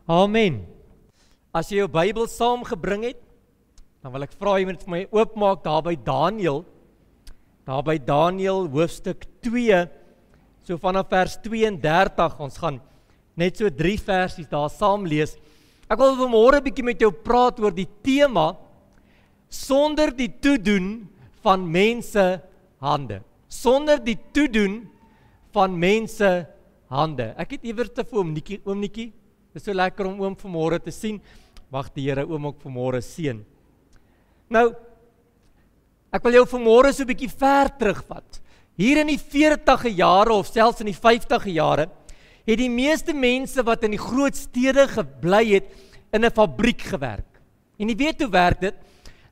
Amen. As jy jou Bybel saamgebring het, dan wil ek vra jy moet vir my oopmaak daar by Daniël hoofstuk 2, so vanaf vers 32, ons gaan net so 3 versies daar saam lees. Ek wil vanmôre 'n bietjie met jou praat oor die tema, sonder die toedoen van mense hande. Sonder die toedoen van mense hande. Ek het iewers te vir oom Nikkie, dit is so lekker om oom vanmôre te sien, mag die Here oom ook vanmôre seën. Nou, ek wil jou vanmôre so 'n bietjie ver terugvat. Hier in die 40e jare of selfs in die 50e jare, het die meeste mense wat in die groot stede gebly het, in 'n fabriek gewerk. En jy weet hoe werk dit?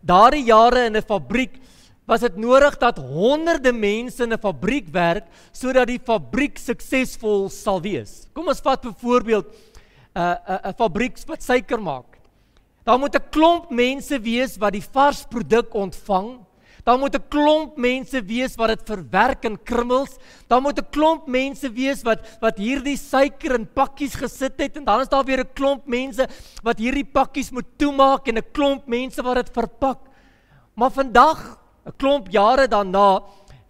Daardie jare in 'n fabriek was dit nodig dat honderde mense in 'n fabriek werk, sodat die fabriek suksesvol sal wees. Kom ons vat byvoorbeeld 'n fabriek wat suiker maak. Daar moet 'n klomp mense wees wat die vars produk ontvang. Daar moet 'n klomp mense wees wat dit verwerk in krummels. Daar moet 'n klomp mense wees wat hierdie suiker in pakkies gesit het, en dan is daar weer 'n klomp mense wat hierdie pakkies moet toemaak en 'n klomp mense wat dit verpak. Maar vandag, 'n klomp jare daarna,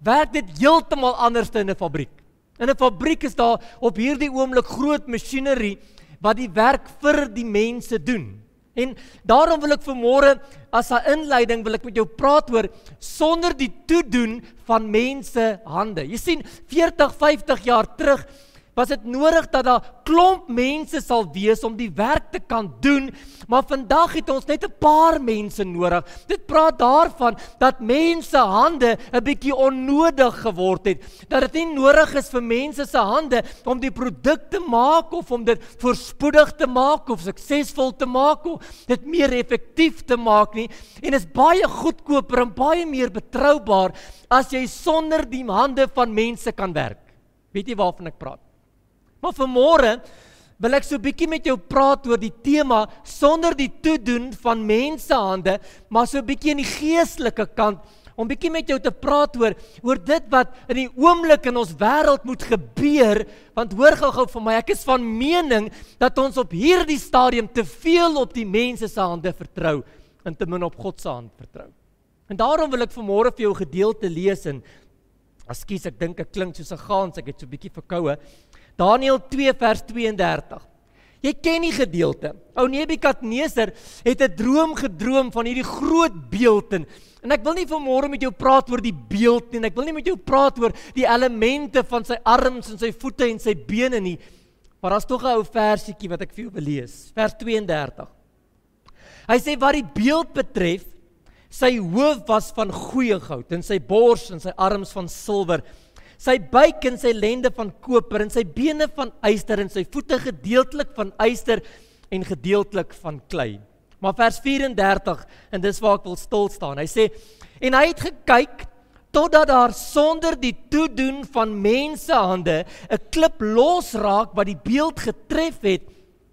werk dit heeltemal anders in 'n fabriek. In 'n fabriek is daar op hierdie oomblik groot masjinerie wat die werk vir die mense doen. En daarom wil ek vanmôre, as 'n inleiding, wil ek met jou praat oor sonder die toedoen van mense hande. Jy sien, 40, 50 jaar terug was dit nodig dat daar klomp mense sal wees om die werk te kan doen, maar vandag het ons net 'n paar mense nodig. Dit praat daarvan dat mense hande 'n bietjie onnodig geword het, dat dit nie nodig is vir mense se hande om die produk te maak of om dit voorspoedig te maak of suksesvol te maak of dit meer effektief te maak nie, en is baie goedkoper en baie meer betroubaar as jy sonder die hande van mense kan werk. Weet jy waarvan ek praat? Maar vanmôre wil ek so 'n bietjie met jou praat oor die tema sonder die toedoen van mense hande, maar so 'n bietjie in die geestelike kant, om bietjie met jou te praat oor dit wat in die oomblik in ons wêreld moet gebeur, want hoor gou vir my, ek is van mening dat ons op hierdie stadium te veel op die mense se hande vertrou en te min op God se hand vertrou. En daarom wil ek vanmôre vir jou gedeelte lees, en ekskuus, ek dink ek klink soos 'n gaans, ek het so 'n bietjie verkoue. Daniël 2 vers 32. Jy ken die gedeelte. Ou Nebukadneser het 'n droom gedroom van hierdie groot beeld, en ek wil nie vanmôre met jou praat oor die beeld nie, en ek wil nie met jou praat oor die elemente van sy arms en sy voete en sy bene nie, maar daar's tog 'n ou versietjie wat ek vir jou wil lees. Vers 32. Hy sê wat die beeld betref, sy hoof was van goeie goud, en sy bors en sy arms van silwer, sy buik en sy lende van koper, en sy bene van yster, en sy voete gedeeltelik van yster en gedeeltelik van klei. Maar vers 34, en dis waar ek wil stil staan, hy sê, en hy het gekyk, totdat daar sonder die toedoen van mense hande 'n klip losraak wat die beeld getref het,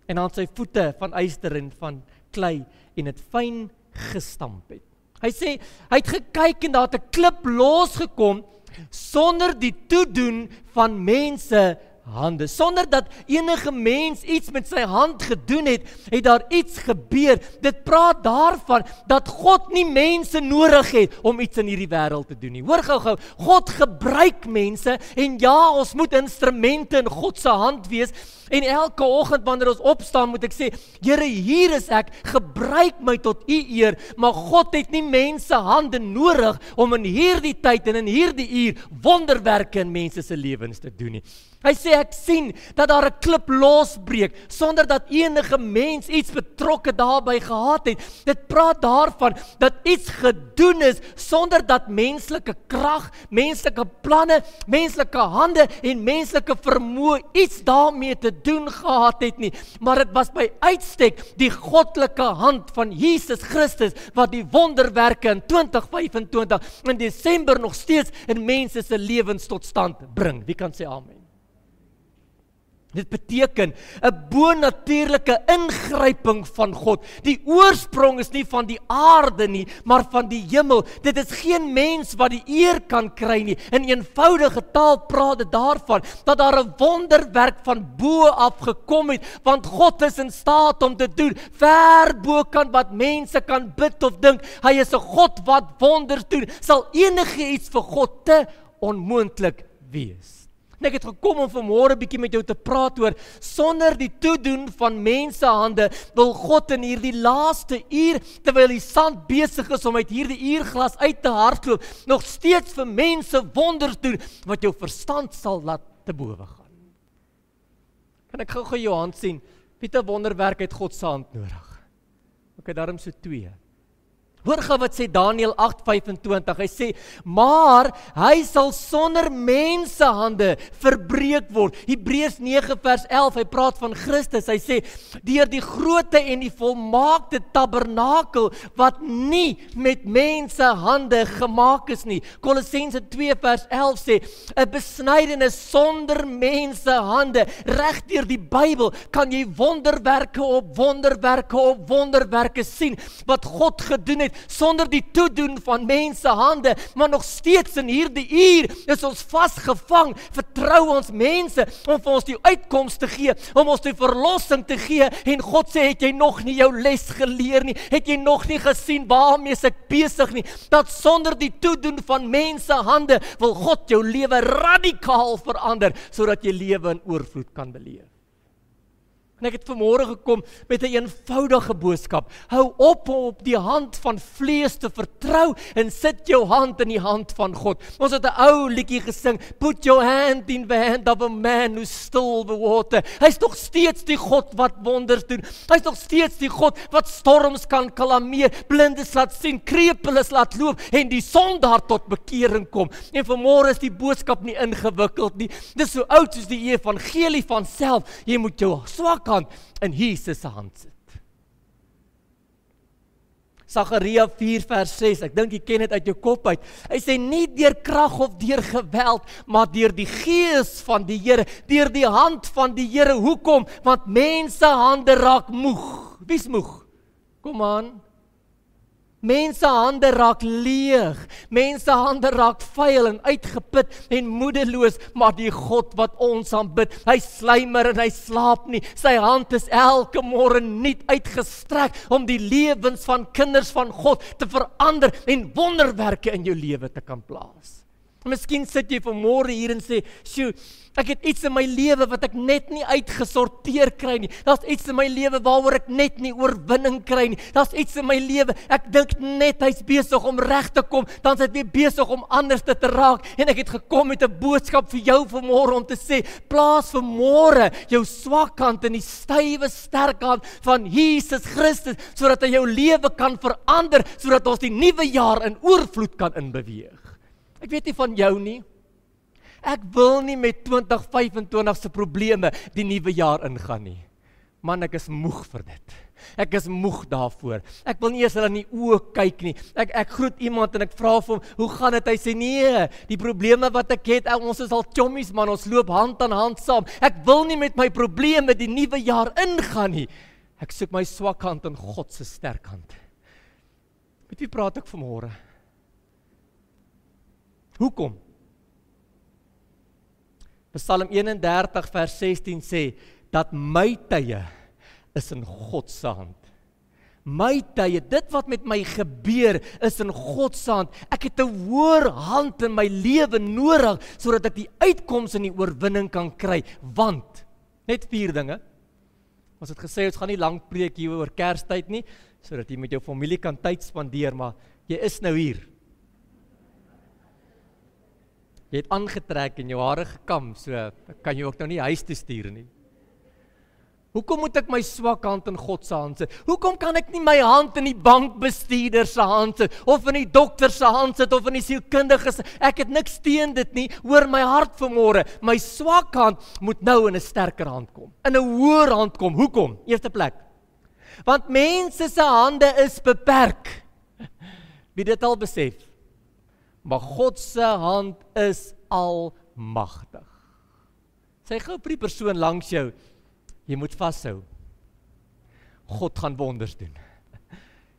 en aan sy voete van yster en van klei, en het fyn gestamp het. Hy sê, hy het gekyk en daar het 'n klip losgekom, sonder die toedoen van mense hande. Sonder dat enige mens iets met sy hand gedoen het, het daar iets gebeur. Dit praat daarvan dat God nie mense nodig het om iets in hierdie wêreld te doen nie. Hoor gou, God gebruik mense, en ja, ons moet instrumente in God se hand wees, en elke oggend wanneer ons opstaan moet ek sê, Here, hier is ek, gebruik my tot U eer, maar God het nie mense hande nodig om in hierdie tyd en in hierdie uur wonderwerke in mense se lewens te doen nie. Hy sê, ek sien dat daar 'n klip losbreek, sonder dat enige mens iets betrokke daarbey gehad het. Dit praat daarvan dat iets gedoen is, sonder dat menslike krag, menslike planne, menslike hande en menslike vermoë iets daarmee te doen gehad het nie. Maar dit was by uitstek die goddelike hand van Jesus Christus, wat die wonderwerke in 2025 in Desember nog steeds in mense se lewens tot stand bring. Wie kan sê amen? Dit beteken 'n bonatuurlike ingryping van God. Die oorsprong is nie van die aarde nie, maar van die hemel. Dit is geen mens wat die eer kan kry nie. In eenvoudige taal praat dit daarvan dat daar 'n wonderwerk van bo af gekom het, want God is in staat om te doen ver bo kan wat mense kan bid of dink. Hy is 'n God wat wonders doen. Sal enige iets vir God te onmoontlik wees? En ek het gekom om vanmôre bietjie met jou te praat oor, sonder die toedoen van mense hande, wil God in hierdie laaste uur, terwyl die sand besig is om uit hierdie uurglas uit te hardloop, nog steeds vir mense wonders doen, wat jou verstand sal laat te bowe gaan. Kan ek gou jou hand sien? Wie 'n wonderwerk het God se hand nodig? Ek het daarom so 2. Hoor gou wat sê Daniël 8:25, hy sê, maar hy sal sonder mense hande verbreek word. Hebreërs 9:11, hy praat van Christus, hy sê, deur die grootte en die volmaakte tabernakel, wat nie met mense hande gemaak is nie. Kolossense 2:11 sê, 'n besnydenis sonder mense hande. Reg deur die Bybel kan jy wonderwerke op wonderwerke op wonderwerke sien, wat God gedoen het, sonder die toedoen van mense hande, maar nog steeds in hierdie uur is ons vasgevang. Vertrou ons mense om vir ons die uitkoms te gee, om ons die verlossing te gee, en God sê, het jy nog nie jou les geleer nie, het jy nog nie gesien waarmee ek besig nie, dat sonder die toedoen van mense hande, wil God jou lewe radikaal verander, sodat jy lewe in oorvloed kan beleef. En ek het vanmôre gekom met 'n eenvoudige boodskap. Hou op om op die hand van vlees te vertrou en sit jou hand in die hand van God. Ons het 'n ou liedjie gesing, put your hand in the hand of a man who stole the water. Hy's nog steeds die God wat wonders doen. Hy's nog steeds die God wat storms kan kalmeer, blindes laat sien, krepeles laat loop en die sondaar tot bekering kom. En vanmôre is die boodskap nie ingewikkeld nie. Dis so oud soos die evangelie van self. Jy moet jou swak hand in Jesus se hand sit. Sagaria 4:6, ek dink jy ken dit uit jou kop uit. Hy sê, nie deur krag of deur geweld, maar deur die gees van die Here, deur die hand van die Here. Hoekom? Want mense hande raak moeg. Wie's moeg? Kom aan. Mense hande raak leeg, mense hande raak vuil en uitgeput en moedeloos, maar die God wat ons aanbid, hy slymer en hy slaap nie, sy hand is elke môre nuut uitgestrek om die lewens van kinders van God te verander en wonderwerke in jou lewe te kan plaas. Miskien sit jy vanmôre hier en sê, "Sjoe, ek het iets in my lewe wat ek net nie uitgesorteer kry nie. Daar's iets in my lewe waaroor ek net nie oorwinning kry nie. Daar's iets in my lewe, ek dink net hy's besig om reg te kom, dan's hy weer besig om anders te raak." En ek het gekom met 'n boodskap vir jou vanmôre om te sê, plaas vanmôre jou swak hand in die stywe sterk hand van Jesus Christus, sodat hy jou lewe kan verander, sodat ons die nuwe jaar in oorvloed kan inbeweeg. Ek weet nie van jou nie. Ek wil nie met 2025 se probleme die nuwe jaar ingaan nie. Man, ek is moeg vir dit. Ek is moeg daarvoor. Ek wil nie eers hulle in die oë kyk nie. Ek groet iemand en ek vra vir hom, hoe gaan dit? Hy sê, nee, die probleme wat ek het, ons is al chommies man, ons loop hand aan hand saam. Ek wil nie met my probleme die nuwe jaar ingaan nie. Ek soek my swak hand in God se sterk hand. Met wie praat ek vanmôre? Hoekom? Psalm 31 vers 16 sê, dat my tye is in God se hand. My tye, dit wat met my gebeur, is in God se hand. Ek het 'n hoër hand in my lewe nodig, sodat ek die uitkoms en die oorwinning kan kry. Want, net 4 dinge. Ons het gesê, ons gaan nie lank preek hier oor Kerstyd nie, sodat jy met jou familie kan tyd spandeer, maar jy is nou hier. Jy het aangetrek en jou hare gekam, so kan jy ook nou nie huis toe stuur nie. Hoekom moet ek my swak hand in God se hand sit? Hoekom kan ek nie my hand in die bankbestuurder se hand sit, of in die dokter se hand sit, of in die sielkundige se? Ek het niks teen dit nie, hoor my hart vanmôre. My swak hand moet nou in 'n sterker hand kom, in 'n hoër hand kom. Hoekom? Eerste plek. Want mense se hande is beperk. Wie dit al besef? Maar God se hand is almagtig. Sê gou vir die persoon langs jou, jy moet vashou. God gaan wonders doen.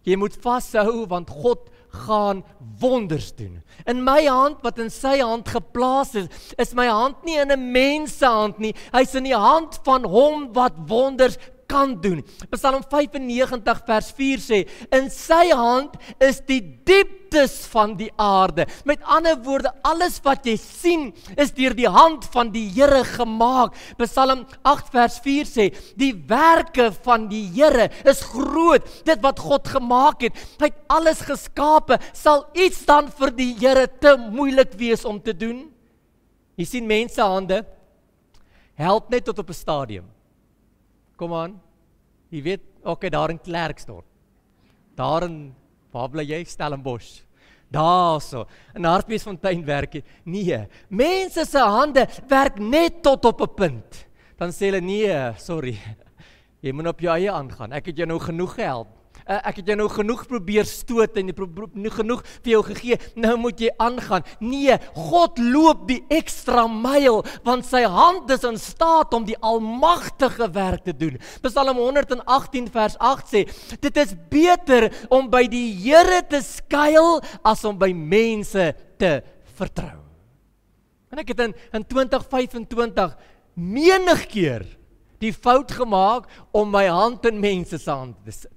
Jy moet vashou, want God gaan wonders doen. In my hand, wat in sy hand geplaas is my hand nie in 'n mens se hand nie, hy's in die hand van hom wat wonders kan doen. Psalm 95 vers 4 sê, in sy hand is die dieptes van die aarde. Met ander woorde, alles wat jy sien, is deur die hand van die Here gemaak. Psalm 8 vers 4 sê, die werke van die Here is groot, dit wat God gemaak het. Hy het alles geskape, sal iets dan vir die Here te moeilik wees om te doen? Jy sien, mense hande help net tot op 'n stadium. Kom aan, jy weet, okay, daar in Klerksdorp, daar in, waar bly jy? Stellenbosch, daar so, in Hartbeesfontein werk jy, nee, mense se hande werk net tot op 'n punt, dan sê hulle, nee, sorry, jy moet op jou eie aangaan, ek het jou nou genoeg gehelp, ek het jou nou genoeg probeer stoot en genoeg vir jou gegee, nou moet jy aangaan. Nee, God loop die ekstra myl, want sy hand is in staat om die almagtige werk te doen. Psalm 118 vers 8 sê, dit is beter om by die Here te skuil, as om by mense te vertrou. En ek het in 2025 menig keer die fout gemaak om my hand in mense se hand te sit.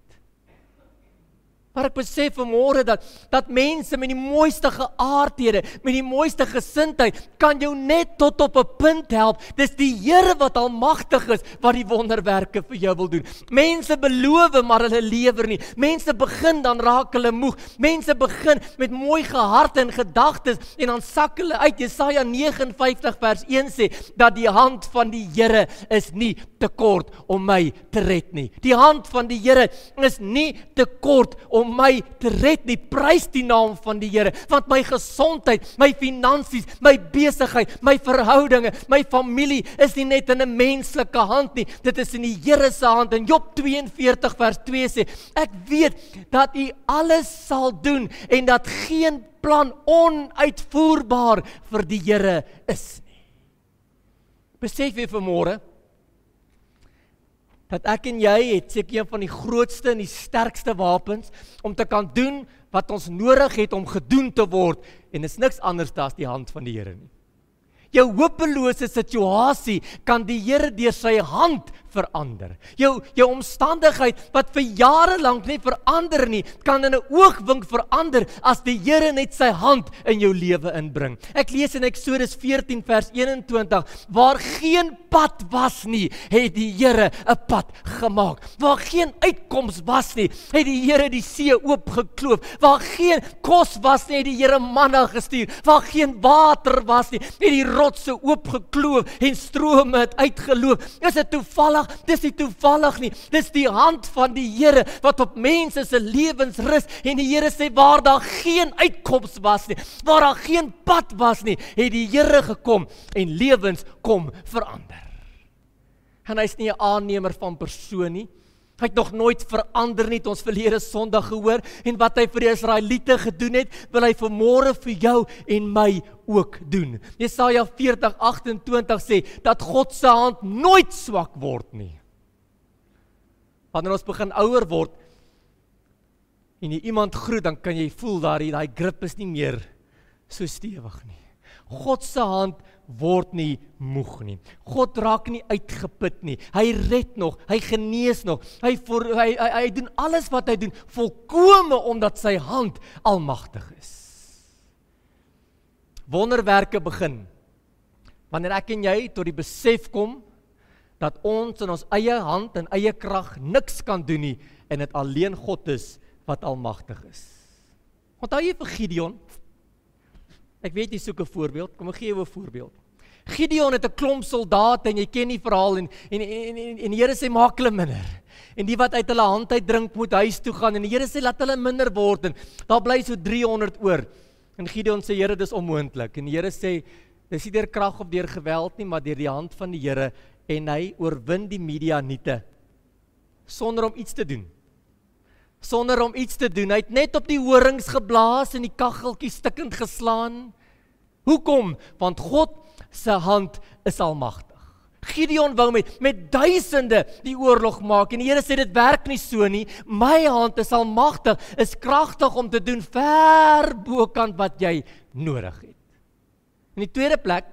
Maar ek besef vanmôre dat mense met die mooiste geaardhede, met die mooiste gesindheid, kan jou net tot op 'n punt help. Dis die Here wat almagtig is, wat die wonderwerke vir jou wil doen. Mense beloof, maar hulle lewer nie. Mense begin, dan raak hulle moeg. Mense begin met mooi geharte en gedagtes, en dan sak hulle uit. Jesaja 59 vers 1 sê, dat die hand van die Here is nie te kort om my te red nie. Die hand van die Here is nie te kort om my te red nie. Prys die naam van die Here, want my gesondheid, my finansies, my besigheid, my verhoudinge, my familie is nie net in 'n menslike hand nie, dit is in die Here se hand. En Job 42 vers 2 sê, ek weet dat U alles sal doen en dat geen plan onuitvoerbaar vir die Here is nie. Besef jy vanmôre dat ek en jy het seker een van die grootste en die sterkste wapens om te kan doen wat ons nodig het om gedoen te word, en is niks anders as die hand van die Here nie. Jou hopelose situasie kan die Here deur sy hand verander. Jou omstandigheid wat vir jare lank nie verander nie, kan in 'n oogwink verander as die Here net sy hand in jou lewe inbring. Ek lees in Eksodus 14 vers 21, waar geen pad was nie, het die Here 'n pad gemaak. Waar geen uitkoms was nie, het die Here die see oopgekloof. Waar geen kos was nie, het die Here manna gestuur. Waar geen water was nie, het die rotse oopgekloof en strome het uitgeloop. Is dit toevallig? Dis nie toevallig nie. Dis die hand van die Here wat op mense se lewens rus. En die Here sê, waar daar geen uitkoms was nie, waar daar geen pad was nie, het die Here gekom en lewens kom verander. En hy's nie 'n aannemer van persoon nie. Hy het nog nooit verander nie, het ons verlede Sondag gehoor, en wat hy vir die Israeliete gedoen het, wil hy vanmôre vir jou en my ook doen. Jesaja 40:28 sê, dat God se hand nooit swak word nie. Wanneer ons begin ouer word, en jy iemand groet, dan kan jy voel daai grip is nie meer so stewig nie. God se hand word nie moeg nie. God raak nie uitgeput nie. Hy red nog, hy genees nog. Hy doen alles wat hy doen volkome omdat sy hand almagtig is. Wonderwerke begin wanneer ek en jy tot die besef kom dat ons in ons eie hand en eie krag niks kan doen nie, en dit alleen God is wat almagtig is. Onthou jy vir Gideon? Ek weet jy soek 'n voorbeeld, kom ek gee jou 'n voorbeeld. Gideon het 'n klomp soldate, en jy ken die verhaal, en die Here sê, maak hulle minder. En die wat uit hulle hand uit drink, moet huis toe gaan, en die Here sê, laat hulle minder word, en daar bly so 300 oor. En Gideon sê, Here, dis onmoontlik. En die Here sê, dis nie deur krag of deur geweld nie, maar deur die hand van die Here, en hy oorwin die Midianiete, sonder om iets te doen. Sonder om iets te doen, hy het net op die horings geblaas en die kacheltjie stikkend geslaan. Hoekom? Want God se hand is almagtig. Gideon wou met duisende die oorlog maak en die Here sê dit werk nie so nie. My hand is almagtig, is kragtig om te doen ver bokant wat jy nodig het. In die tweede plek,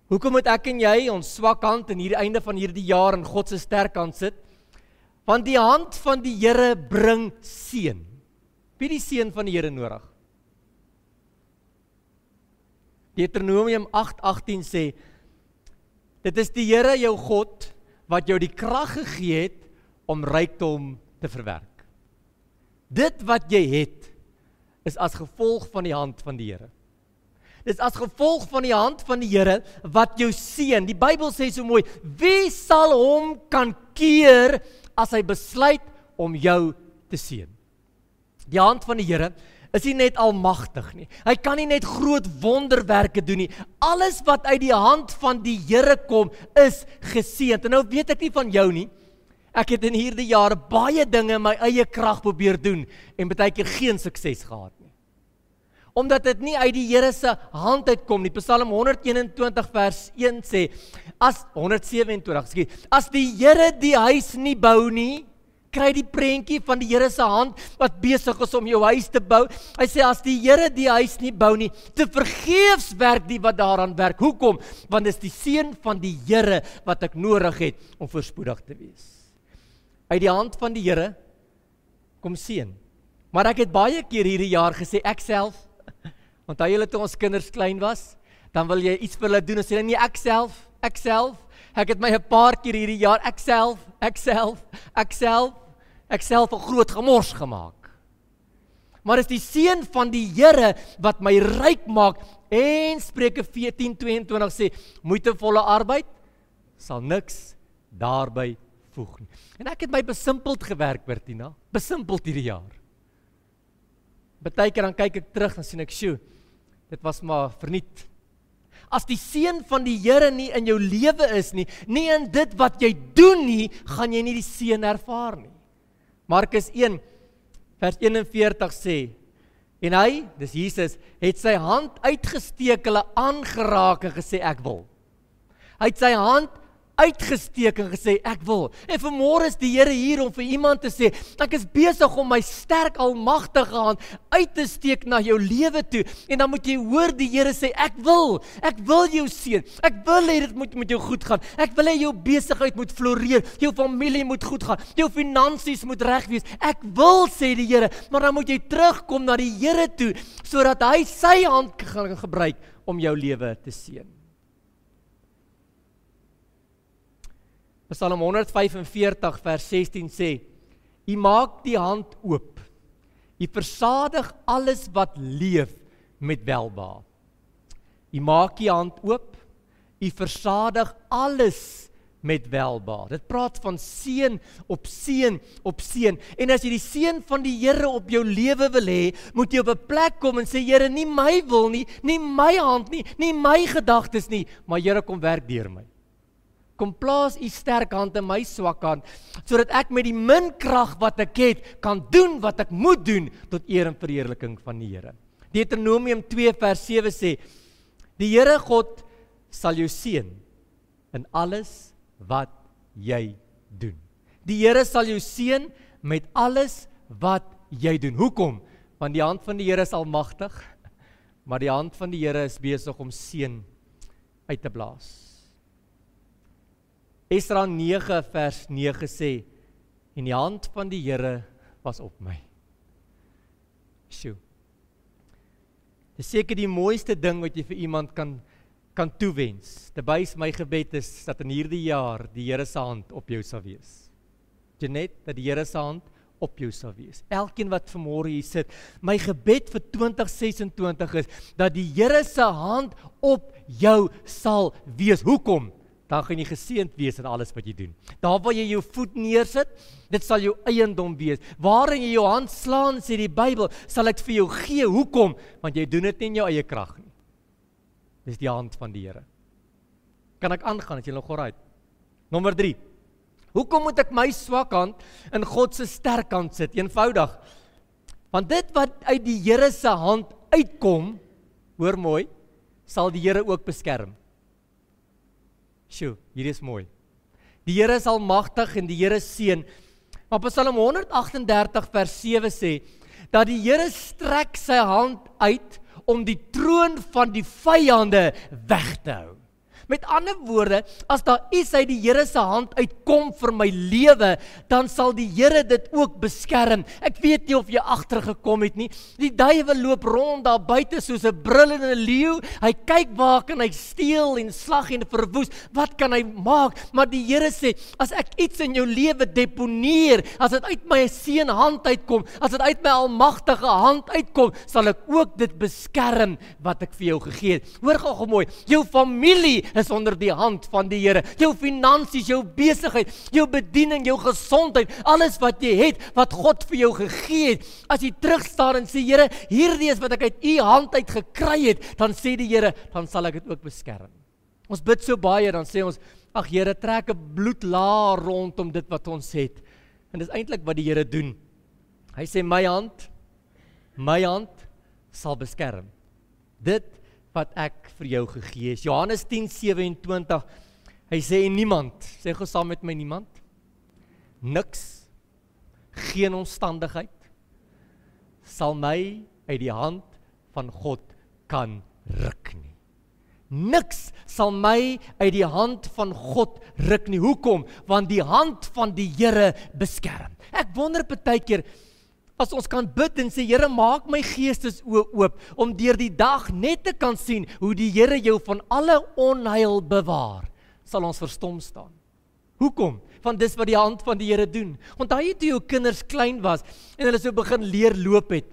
hoekom moet ek en jy ons swak hand in hierdie einde van hierdie jaar in God se sterk hand sit? Want die hand van die Here bring seën. Wie die seën van die Here nodig? Deuteronomium 8:18 sê, dit is die Here jou God wat jou die krag gegee het om rykdom te verwerk. Dit wat jy het, is as gevolg van die hand van die Here. Dit is as gevolg van die hand van die Here wat jou seën. Die Bybel sê so mooi, wie sal hom kan keer as hy besluit om jou te seën? Die hand van die Here is nie net almagtig nie. Hy kan nie net groot wonderwerke doen nie. Alles wat uit die hand van die Here kom, is geseënd. En nou weet ek nie van jou nie. Ek het in hierdie jare baie dinge in my eie krag probeer doen en baie keer geen sukses gehad nie. Omdat dit nie uit die Here se hand uitkom nie. Psalm 121 vers 1 sê, as die Here die huis nie bou nie, kry die prentjie van die Here se hand wat besig is om jou huis te bou. Hy sê, as die Here die huis nie bou nie, te vergeefs werk die wat daaraan werk. Hoekom? Want dit is die seën van die Here wat ek nodig het om voorspoedig te wees. Uit die hand van die Here kom seën. Maar ek het baie keer hierdie jaar gesê, ek self, onthou julle toe ons kinders klein was, dan wil jy iets vir hulle doen en sê, nee, ek self. Ek het my 'n paar keer hierdie jaar, ek self 'n groot gemors gemaak. Maar is die seën van die Here wat my ryk maak, en Spreuke 14:22 sê, moeitevolle arbeid sal niks daarby voeg nie. En ek het my besimpeld gewerk, Bertina, besimpeld hierdie jaar. Partykeer dan kyk ek terug en sien ek, sjoe, dit was maar verniet. As die seën van die Here nie in jou lewe is nie, nie in dit wat jy doen nie, gaan jy nie die seën ervaar nie. Markus 1 vers 41 sê, en hy, dis Jesus, het sy hand uitgesteek, hulle aangeraak en gesê, ek wil. Hy het sy hand uitgesteek en gesê, ek wil. En vanmôre is die Here hier om vir iemand te sê, ek is besig om my sterk almagtige hand uit te steek na jou lewe toe, en dan moet jy hoor die Here sê, ek wil jou seën, ek wil hê dit moet met jou goed gaan, ek wil hê jou besigheid moet floreer, jou familie moet goed gaan, jou finansies moet reg wees, ek wil, sê die Here, maar dan moet jy terugkom na die Here toe, sodat hy sy hand gaan gebruik om jou lewe te seën. Psalm 145 vers 16 sê, U maak die hand oop, U versadig alles wat leef met welbehae. U maak die hand oop, U versadig alles met welbehae. Dit praat van seën op seën op seën. En as jy die seën van die Here op jou lewe wil hê, moet jy op 'n plek kom en sê, Here, nie my wil nie, nie my hand nie, nie my gedagtes nie, maar Here, kom werk deur my. Kom plaas U sterk hand in my swak hand, sodat ek met die min krag wat ek het, kan doen wat ek moet doen, tot eer en verheerliking van die Here. Deuteronomium 2 vers 7 sê, die Here God sal jou seën in alles wat jy doen. Die Here sal jou seën met alles wat jy doen. Hoekom? Want die hand van die Here is almagtig, maar die hand van die Here is besig om seën uit te blaas. Esra 9 vers 9 sê, en die hand van die Here was op my. Sjoe. Dis seker die mooiste ding wat jy vir iemand kan toewens. Terwyl my gebed is, dat in hierdie jaar die Here se hand op jou sal wees. Jeanette, dat die Here se hand op jou sal wees. Elkeen wat vanmôre hier sit, my gebed vir 2026 is, dat die Here se hand op jou sal wees. Hoekom? Dan gaan jy geseënd wees in alles wat jy doen. Daar waar jy jou voet neersit, dit sal jou eiendom wees. Waarin jy jou hand slaan, sê die Bybel, sal ek vir jou gee. Hoekom? Want jy doen dit nie in jou eie krag nie. Dis die hand van die Here. Kan ek aangaan, as jy nog alright? Nommer 3. Hoekom moet ek my swak hand in God se sterk hand sit? Eenvoudig. Want dit wat uit die Here se hand uitkom, hoor mooi, sal die Here ook beskerm. Sjoe, hier is mooi. Die Here is almagtig en die Here seën. Maar Psalm 138 vers 7 sê, dat die Here strek sy hand uit om die troon van die vyande weg te hou. Met ander woorde, as daar iets uit die Here se hand uitkom vir my lewe, dan sal die Here dit ook beskerm. Ek weet nie of jy agtergekom het nie. Die duiwel loop rond daar buite soos 'n brullende leeu. Hy kyk waar kan hy steel en slag en verwoes. Wat kan hy maak? Maar die Here sê, as ek iets in jou lewe deponeer, as dit uit my seun hand uitkom, as dit uit my almagtige hand uitkom, sal ek ook dit beskerm wat ek vir jou gegee het. Hoor gou mooi, jou familie is onder die hand van die Here. Jou finansies, jou besigheid, jou bediening, jou gesondheid, alles wat jy het, wat God vir jou gegee het. As jy terugstaan en sê, Here, hierdie is wat ek uit u hand uit gekry het, dan sê die Here, dan sal ek dit ook beskerm. Ons bid so baie, dan sê ons, ag Here, trek 'n bloedlaar rondom dit wat ons het. En dis eintlik wat die Here doen. Hy sê, my hand sal beskerm. Dit wat ek vir jou gegee is. Johannes 10:27, hy sê, niemand, sê gou saam met my, niemand, niks, geen omstandigheid, sal my uit die hand van God kan ruk nie. Niks sal my uit die hand van God ruk nie. Hoekom? Want die hand van die Here beskerm. Ek wonder partykeer, as ons kan bid en sê, Here, maak my geestesoë oop, om deur die dag net te kan sien, hoe die Here jou van alle onheil bewaar, sal ons verstom staan. Hoekom? Want dis wat die hand van die Here doen. Onthou jy toe jou kinders klein was, en hulle so begin leer loop het,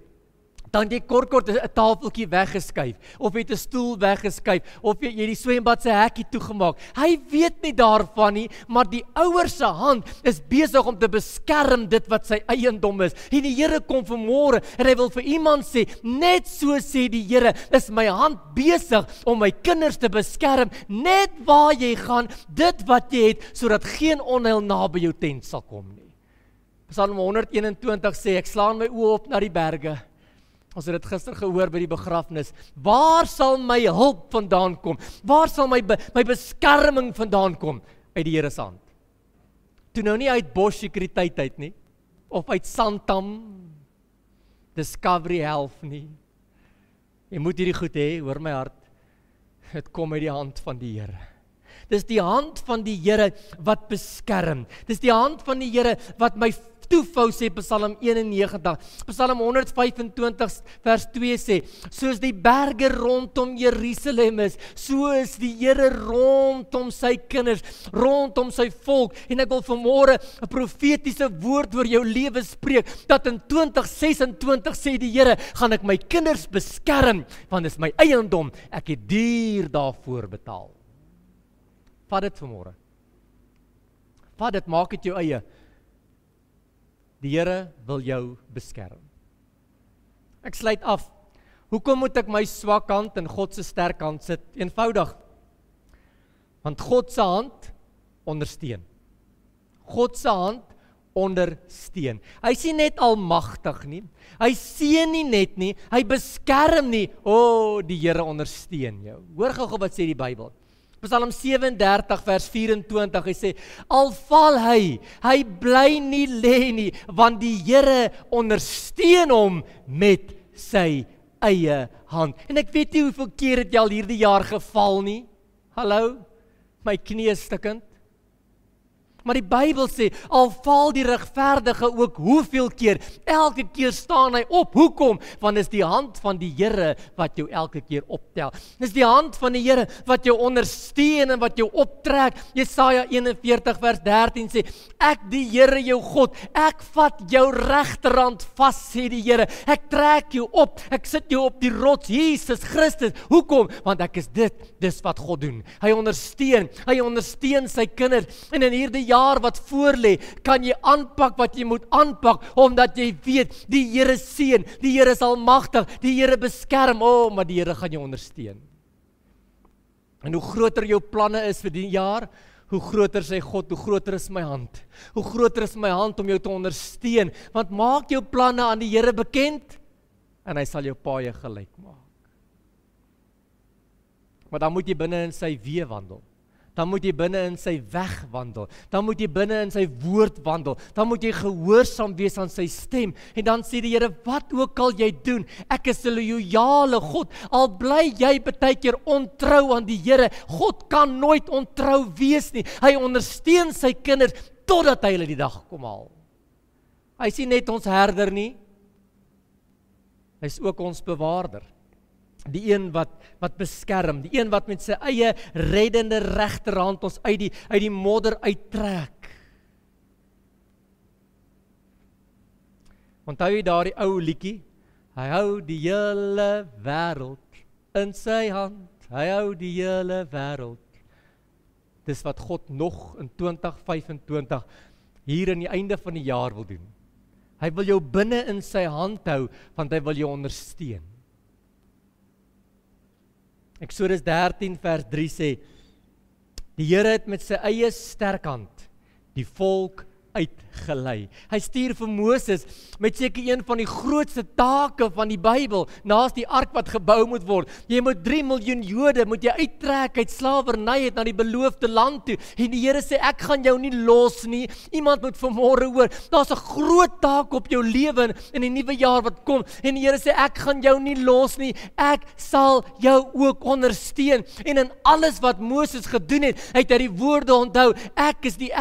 dan jy kort 'n tafeltjie weggeskuif, of jy 'n stoel weggeskuif, of jy die swembad se hekkie toegemaak. Hy weet nie daarvan nie, maar die ouer se hand is besig om te beskerm dit wat sy eiendom is. En die Here kom vanmôre en hy wil vir iemand sê, net so sê die Here, is my hand besig om my kinders te beskerm, net waar jy gaan, dit wat jy het, sodat geen onheil naby jou tent sal kom nie. Psalm 121 sê, ek slaan my oë op na die berge. Ons het dit gister gehoor by die begrafnis. Waar sal my hulp vandaan kom? Waar sal my beskerming vandaan kom? Uit die Here se hand. Toe nou nie uit Bosch sekuriteit uit nie, of uit Santam, Discovery Health nie. Jy moet hierdie goed hê, hoor my hart. Dit kom uit die hand van die Here. Dis die hand van die Here wat beskerm. Dis die hand van die Here wat my toevou, sê Psalm 91. Psalm 125 vers 2 sê, soos die berge rondom Jerusalem is, so is die Here rondom sy kinders, rondom sy volk. En ek wil vanmôre 'n profetiese woord oor jou lewe spreek, dat in 2026 sê die Here, gaan ek my kinders beskerm, want dit is my eiendom, ek het duur daarvoor betaal. Vat dit vanmôre. Vat dit, maak dit jou eie. Die Here wil jou beskerm. Ek sluit af. Hoekom moet ek my swak hand in God se sterk hand sit? Eenvoudig. Want God se hand ondersteun. God se hand ondersteun. Hy is nie net almagtig nie. Hy seën nie net nie, hy beskerm nie. Die Here ondersteun jou. Hoor gou wat sê die Bybel. Psalm 37 vers 24, hy sê, al val hy bly nie lê nie, want die Here ondersteun hom met sy eie hand. En ek weet nie hoeveel keer het jy al hierdie jaar geval nie. Hallo, my knie is stikkend. Maar die Bybel sê, al val die regverdige ook hoeveel keer, elke keer staan hy op. Hoekom? Want is die hand van die Here wat jou elke keer optel. Is die hand van die Here wat jou ondersteun en wat jou optrek. Jesaja 41 vers 13 sê, ek die Here jou God, ek vat jou regterhand vas, sê die Here. Ek trek jou op, ek sit jou op die rots, Jesus Christus. Hoekom? Want ek is dis wat God doen. Hy ondersteun sy kinders. En in hierdie jaar wat voorlê, kan jy aanpak wat jy moet aanpak, omdat jy weet, die Here seën, die Here is almagtig, die Here beskerm, maar die Here gaan jou ondersteun. En hoe groter jou planne is vir die jaar, hoe groter sê God, hoe groter is my hand. Hoe groter is my hand om jou te ondersteun, want maak jou planne aan die Here bekend, en hy sal jou paaie gelyk maak. Maar dan moet jy binne in sy weë wandel. dan moet jy binne in sy weg wandel, dan moet jy binne in sy woord wandel, dan moet jy gehoorsaam wees aan sy stem, en dan sê die Here, wat ook al jy doen, ek is 'n loyale God, al bly jy baie keer ontrou aan die Here, God kan nooit ontrou wees nie, hy ondersteun sy kinders, totdat hy hulle die dag kom haal. Hy is nie net ons herder nie, hy is ook ons bewaarder. Die een wat beskerm, die een wat met sy eie reddende regterhand ons uit die modder uittrek. Onthou jy daardie ou liedjie? Hy hou die hele wêreld in sy hand, hy hou die hele wêreld. Dis wat God nog in 2025 hier aan die einde van die jaar wil doen. Hy wil jou binne in sy hand hou, want hy wil jou ondersteun. Eksodus 13 vers 3 sê, die Here het met sy eie sterk hand die volk uitgelei. Hy stuur vir Moses met seker een van die grootste take van die Bybel, naas die ark wat gebou moet word. Jy moet 3 miljoen Jode moet jy uittrek uit slawerny uit na die beloofde land toe. En die Here sê, ek gaan jou nie los nie. Iemand moet vanmôre hoor, daar's 'n groot taak op jou lewe in die nuwe jaar wat kom. En die Here sê, ek gaan jou nie los nie. Ek sal jou ook ondersteun. En in alles wat Moses gedoen het, hy die woorde onthou. Ek is die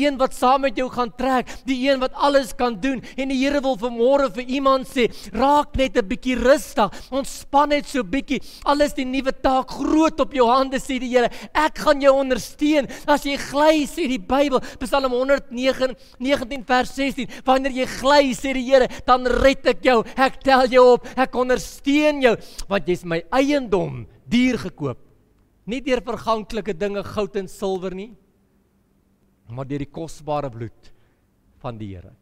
een wat saam met jou gaan trek, die een wat alles kan doen, en die Here wil vanmôre vir iemand sê, raak net 'n bietjie rustig, ontspan net so bietjie, alles die nuwe taak groot op jou hande, sê die Here, ek gaan jou ondersteun, as jy gly, sê die Bybel, Psalm 119 vers 16, wanneer jy gly, sê die Here, dan red ek jou, ek tel jou op, ek ondersteun jou, want jy is my eiendom, duur gekoop, nie deur verganklike dinge, goud en silwer nie, maar deur die kosbare bloed van die Here.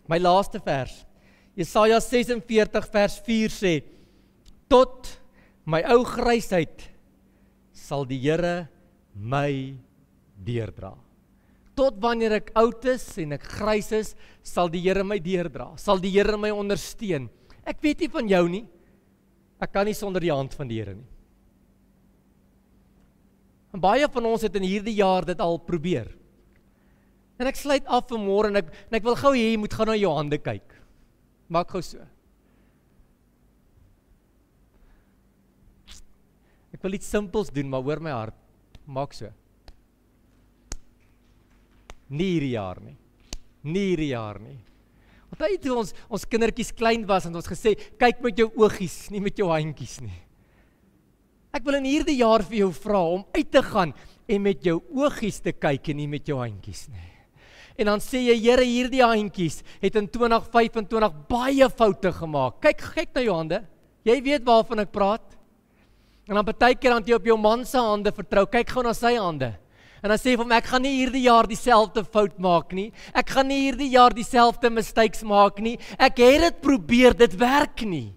My laaste vers, Jesaja 46 vers 4 sê, tot my ou grysheid sal die Here my deurdra. Tot wanneer ek oud is en ek grys is, sal die Here my deurdra, sal die Here my ondersteun. Ek weet nie van jou nie, ek kan nie sonder die hand van die Here nie. En baie van ons het in hierdie jaar dit al probeer. En ek sluit af vanmôre en ek wil gou hê jy moet gaan na jou hande kyk. Maak gou so. Ek wil iets simpels doen, maar hoor my hart. Maak so. Nie hierdie jaar nie. Nie hierdie jaar nie. Onthou toe ons kindertjies klein was en ons gesê, kyk met jou oogies, nie met jou handjies nie. Ek wil in hierdie jaar vir jou vra om uit te gaan en met jou oogies te kyk en nie met jou handjies nie. En dan sê jy, Here, hierdie handjies het in 2025 baie foute gemaak. Kyk na jou hande. Jy weet waarvan ek praat. En dan partykeer dan jy op jou man se hande vertrou. Kyk gou na sy hande. En dan sê jy vir hom, ek gaan nie hierdie jaar dieselfde fout maak nie. Ek gaan nie hierdie jaar dieselfde mistakes maak nie. Ek het dit probeer, dit werk nie.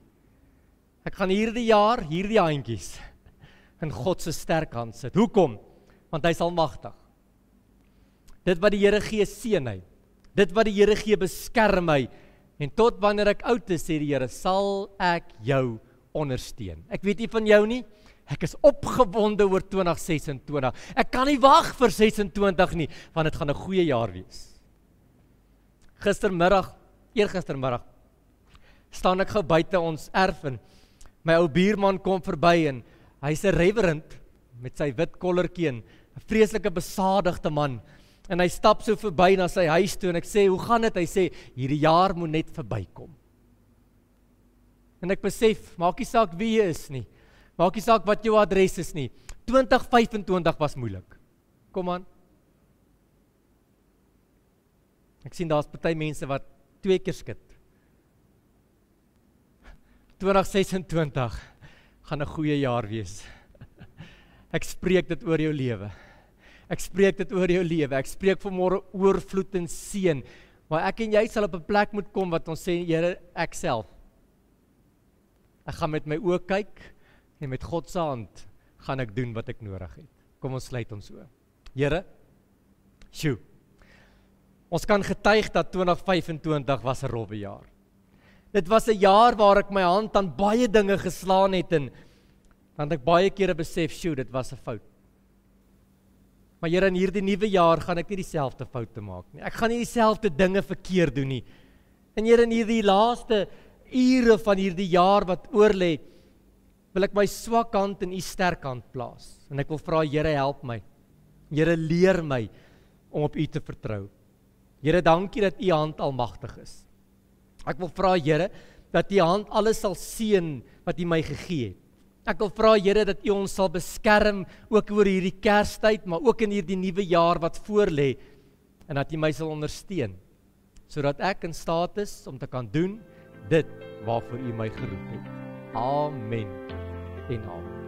Ek gaan hierdie jaar hierdie handjies in God se sterk hand sit. Hoekom? Want hy is almagtig. Dit wat die Here gee, seën hy. Dit wat die Here gee, beskerm hy. En tot wanneer ek oud is, sê die Here, sal ek jou ondersteun. Ek weet nie van jou nie, ek is opgewonde oor 2026. Ek kan nie wag vir 26 nie, want dit gaan 'n goeie jaar wees. Eergistermiddag, staan ek gou buite ons erf en my ou buurman kom verby en hy's 'n reverend met sy wit kollertjie en 'n vreeslike besadigde man. En hy stap so verby na sy huis toe en ek sê, hoe gaan dit? Hy sê, hierdie jaar moet net verbykom. En ek besef, maak nie saak wie jy is nie. Maak nie saak wat jou adres is nie. 2025 was moeilik. Kom aan. Ek sien daar's party mense wat 2 keer skud. 2026 gaan 'n goeie jaar wees. Ek spreek dit oor jou lewe. Ek spreek dit oor jou lewe. Ek spreek vanmôre oorvloed en seën. Maar ek en jy sal op 'n plek moet kom wat ons sê, Here, ek self. Ek gaan met my oë kyk en met God se hand gaan ek doen wat ek nodig het. Kom ons sluit ons oë. Here, ons kan getuig dat 2025 was 'n rowwe jaar. Dit was 'n jaar waar ek my hand aan baie dinge geslaan het en dan het ek baie kere besef, dit was 'n fout. Maar Here, in hierdie nuwe jaar gaan ek nie dieselfde foute maak nie. Ek gaan nie dieselfde dinge verkeerd doen nie. En Here, in hierdie laaste ure van hierdie jaar wat oorlê, wil ek my swak hand in U sterk hand plaas. En ek wil vra, Here, help my. Here, leer my om op U te vertrou. Here, dankie dat U hand almagtig is. Ek wil vra, Here, dat U hand alles sal seën wat U my gegee het. Ek wil vra, Here, dat U ons sal beskerm, ook oor hierdie Kerstyd, maar ook in hierdie nuwe jaar wat voorlê, en dat U my sal ondersteun, sodat ek in staat is om te kan doen dit waarvoor U my geroep het. Amen en amen.